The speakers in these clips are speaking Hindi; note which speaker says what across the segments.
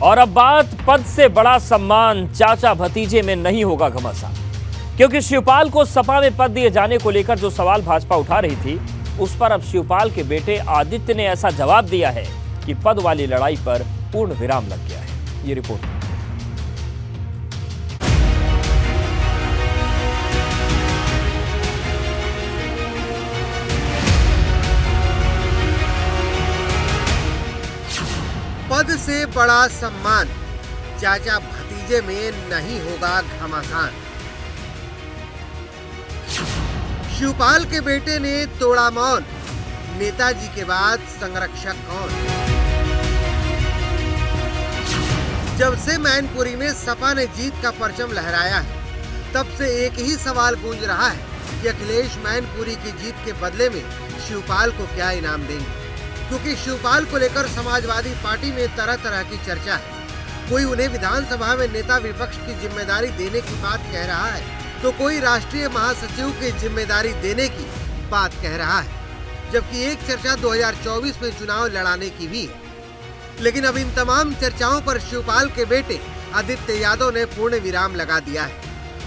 Speaker 1: और अब बात पद से बड़ा सम्मान चाचा भतीजे में नहीं होगा घमासान, क्योंकि शिवपाल को सपा में पद दिए जाने को लेकर जो सवाल भाजपा उठा रही थी, उस पर अब शिवपाल के बेटे आदित्य ने ऐसा जवाब दिया है कि पद वाली लड़ाई पर पूर्ण विराम लग गया है। ये रिपोर्ट।
Speaker 2: पद से बड़ा सम्मान चाचा भतीजे में नहीं होगा घमासान। शिवपाल के बेटे ने तोड़ा मौन, नेताजी के बाद संरक्षक कौन। जब से मैनपुरी में सपा ने जीत का परचम लहराया है, तब से एक ही सवाल गूंज रहा है कि अखिलेश मैनपुरी की जीत के बदले में शिवपाल को क्या इनाम देंगे, क्योंकि शिवपाल को लेकर समाजवादी पार्टी में तरह तरह की चर्चा है। कोई उन्हें विधानसभा में नेता विपक्ष की जिम्मेदारी देने की बात कह रहा है, तो कोई राष्ट्रीय महासचिव की जिम्मेदारी देने की बात कह रहा है, जबकि एक चर्चा 2024 में चुनाव लड़ाने की भी है। लेकिन अब इन तमाम चर्चाओं पर शिवपाल के बेटे आदित्य यादव ने पूर्ण विराम लगा दिया है।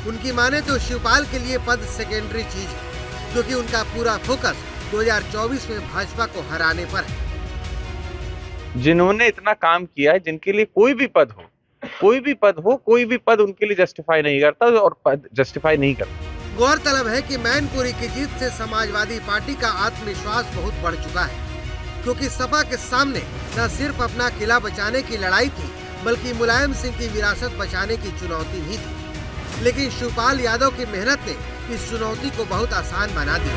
Speaker 2: उनकी माने तो शिवपाल के लिए पद सेकेंडरी चीज है, क्योंकि उनका पूरा फोकस 2024 में भाजपा को हराने पर है।
Speaker 3: जिन्होंने इतना काम किया है, जिनके लिए कोई भी पद हो, कोई भी पद उनके लिए जस्टिफाई नहीं करता और पद जस्टिफाई नहीं करता।
Speaker 2: गौरतलब है कि मैनपुरी की जीत से समाजवादी पार्टी का आत्मविश्वास बहुत बढ़ चुका है, क्योंकि सपा के सामने न सिर्फ अपना किला बचाने की लड़ाई थी, बल्कि मुलायम सिंह की विरासत बचाने की चुनौती भी थी। लेकिन शिवपाल यादव की मेहनत ने इस चुनौती को बहुत आसान बना दिया,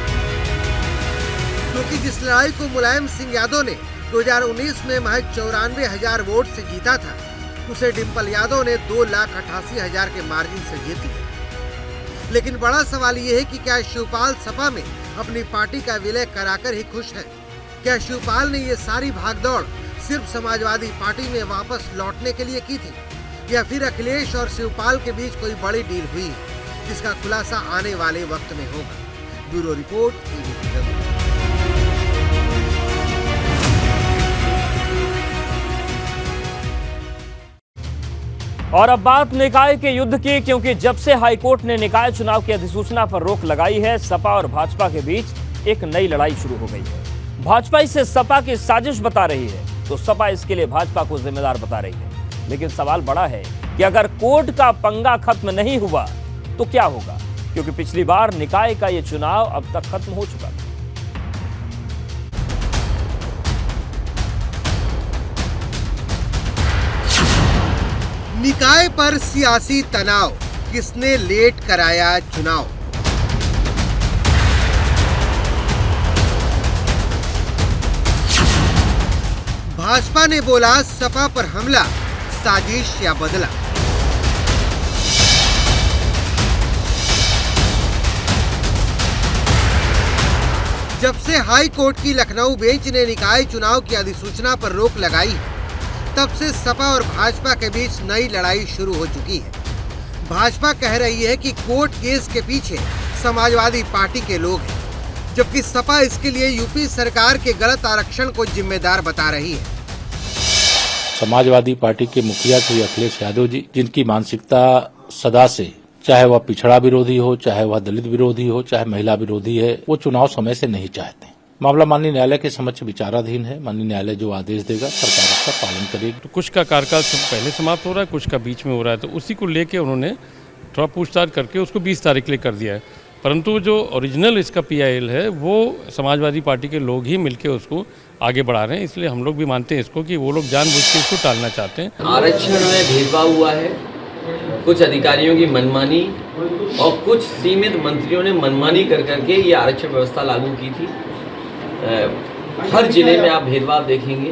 Speaker 2: क्योंकि जिस लड़ाई को मुलायम सिंह यादव ने 2019 में महज 94,000 वोट से जीता था, उसे डिम्पल यादव ने 2,88,000 के मार्जिन से जीत लिया। लेकिन बड़ा सवाल ये है कि क्या शिवपाल सपा में अपनी पार्टी का विलय कराकर ही खुश है? क्या शिवपाल ने ये सारी भागदौड़ सिर्फ समाजवादी पार्टी में वापस लौटने के लिए की थी, या फिर अखिलेश और शिवपाल के बीच कोई बड़ी डील हुई है, जिसका खुलासा आने वाले वक्त में होगा। Bureau report, ABP।
Speaker 1: और अब बात निकाय के युद्ध की, क्योंकि जब से हाईकोर्ट ने निकाय चुनाव की अधिसूचना पर रोक लगाई है, सपा और भाजपा के बीच एक नई लड़ाई शुरू हो गई है। भाजपा इसे सपा की साजिश बता रही है, तो सपा इसके लिए भाजपा को जिम्मेदार बता रही है। लेकिन सवाल बड़ा है कि अगर कोर्ट का पंगा खत्म नहीं हुआ तो क्या होगा, क्योंकि पिछली बार निकाय का यह चुनाव अब तक खत्म हो चुका था।
Speaker 2: निकाय पर सियासी तनाव, किसने लेट कराया चुनाव। भाजपा ने बोला सपा पर हमला, साजिश या बदला। जब से हाई कोर्ट की लखनऊ बेंच ने निकाय चुनाव की अधिसूचना पर रोक लगाई, तब से सपा और भाजपा के बीच नई लड़ाई शुरू हो चुकी है। भाजपा कह रही है कि कोर्ट केस के पीछे समाजवादी पार्टी के लोग हैं, जबकि सपा इसके लिए यूपी सरकार के गलत आरक्षण को जिम्मेदार बता रही है।
Speaker 4: समाजवादी पार्टी के मुखिया श्री अखिलेश यादव जी, जिनकी मानसिकता सदा से, चाहे वह पिछड़ा विरोधी हो, चाहे वह दलित विरोधी हो, चाहे महिला विरोधी है, वो चुनाव समय से नहीं चाहते। मामला माननीय न्यायालय के समक्ष विचाराधीन है। माननीय न्यायालय जो आदेश देगा सरकार उसका पालन करेगी।
Speaker 5: तो कुछ का कार्यकाल पहले समाप्त हो रहा है, कुछ का बीच में हो रहा है, तो उसी को लेके उन्होंने थोड़ा पूछताछ करके उसको 20 तारीख के लिए कर दिया है। परंतु जो ओरिजिनल इसका PIL है, वो समाजवादी पार्टी के लोग ही मिलके उसको आगे बढ़ा रहे हैं। इसलिए हम लोग भी मानते हैं इसको कि वो लोग जानबूझ के इसको टालना चाहते हैं।
Speaker 6: आरक्षण में भेदभाव हुआ है, कुछ अधिकारियों की मनमानी और कुछ सीमित मंत्रियों ने मनमानी कर करके ये आरक्षण व्यवस्था लागू की थी। हर जिले में आप भेदभाव देखेंगे,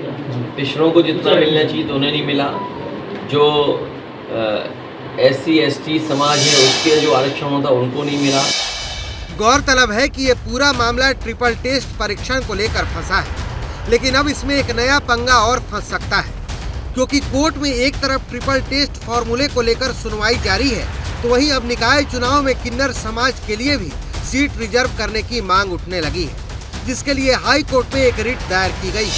Speaker 6: पिछड़ों को जितना मिलना चाहिए तो उन्हें नहीं मिला। जो SC ST समाज है उसके जो आरक्षण होता उनको नहीं मिला।
Speaker 2: गौरतलब है कि ये पूरा मामला ट्रिपल टेस्ट परीक्षण को लेकर फंसा है, लेकिन अब इसमें एक नया पंगा और फंस सकता है, क्योंकि कोर्ट में एक तरफ ट्रिपल टेस्ट फॉर्मूले को लेकर सुनवाई जारी है, तो वहीं अब निकाय चुनाव में किन्नर समाज के लिए भी सीट रिजर्व करने की मांग उठने लगी है, जिसके लिए हाई कोर्ट में एक रिट दायर की गई।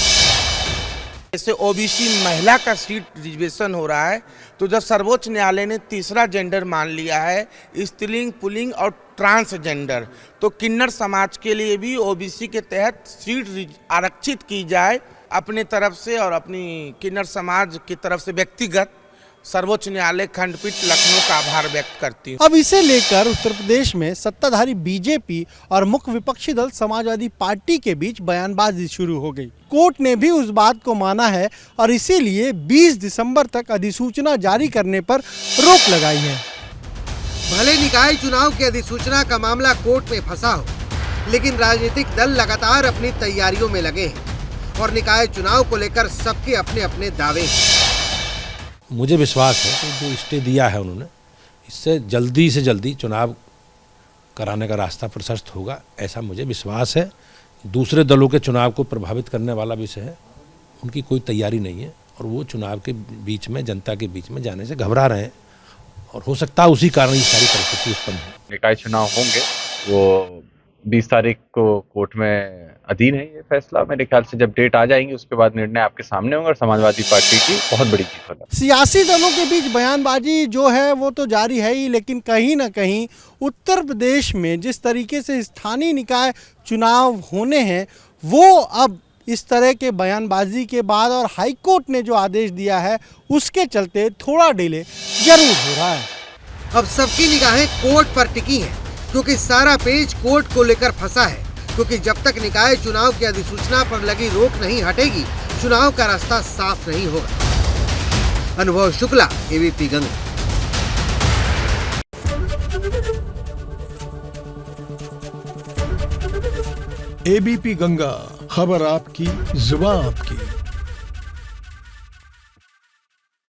Speaker 7: जैसे ओबीसी महिला का सीट रिजर्वेशन हो रहा है, तो जब सर्वोच्च न्यायालय ने तीसरा जेंडर मान लिया है, स्त्रीलिंग, पुल्लिंग और ट्रांसजेंडर, तो किन्नर समाज के लिए भी ओबीसी के तहत सीट आरक्षित की जाए। अपने तरफ से और अपनी किन्नर समाज की तरफ से व्यक्तिगत सर्वोच्च न्यायालय खंडपीठ लखनऊ का आभार व्यक्त करती हूँ।
Speaker 8: अब इसे लेकर उत्तर प्रदेश में सत्ताधारी बीजेपी और मुख्य विपक्षी दल समाजवादी पार्टी के बीच बयानबाजी शुरू हो गई। कोर्ट ने भी उस बात को माना है और इसीलिए 20 दिसंबर तक अधिसूचना जारी करने पर रोक लगाई है।
Speaker 2: भले निकाय चुनाव की अधिसूचना का मामला कोर्ट में फंसा हो, लेकिन राजनीतिक दल लगातार अपनी तैयारियों में लगे हैं और निकाय चुनाव को लेकर सबके अपने अपने दावे हैं।
Speaker 9: मुझे विश्वास है कि जो स्टे दिया है उन्होंने, इससे जल्दी से जल्दी चुनाव कराने का रास्ता प्रशस्त होगा, ऐसा मुझे विश्वास है। दूसरे दलों के चुनाव को प्रभावित करने वाला विषय है, उनकी कोई तैयारी नहीं है और वो चुनाव के बीच में, जनता के बीच में जाने से घबरा रहे हैं और हो सकता है उसी कारण ये सारी परिस्थिति उत्पन्न हो।
Speaker 3: निकाय चुनाव होंगे, वो 20 तारीख को कोर्ट में अधीन है ये फैसला। मेरे ख्याल से जब डेट आ जाएंगी उसके बाद निर्णय आपके सामने होंगे और समाजवादी पार्टी की बहुत बड़ी जीत होगा।
Speaker 8: सियासी दलों के बीच बयानबाजी जो है वो तो जारी है ही, लेकिन कहीं ना कहीं उत्तर प्रदेश में जिस तरीके से स्थानीय निकाय चुनाव होने हैं, वो अब इस तरह के बयानबाजी के बाद और हाईकोर्ट ने जो आदेश दिया है उसके चलते थोड़ा डिले जरूर हो रहा है।
Speaker 2: अब सबकी निगाहें कोर्ट पर टिकी हैं, क्योंकि सारा पेच कोर्ट को लेकर फंसा है। क्योंकि जब तक निकाय चुनाव की अधिसूचना पर लगी रोक नहीं हटेगी, चुनाव का रास्ता साफ नहीं होगा। अनुभव शुक्ला, एबीपी गंगा।
Speaker 10: एबीपी गंगा, खबर आपकी, जुबान आपकी।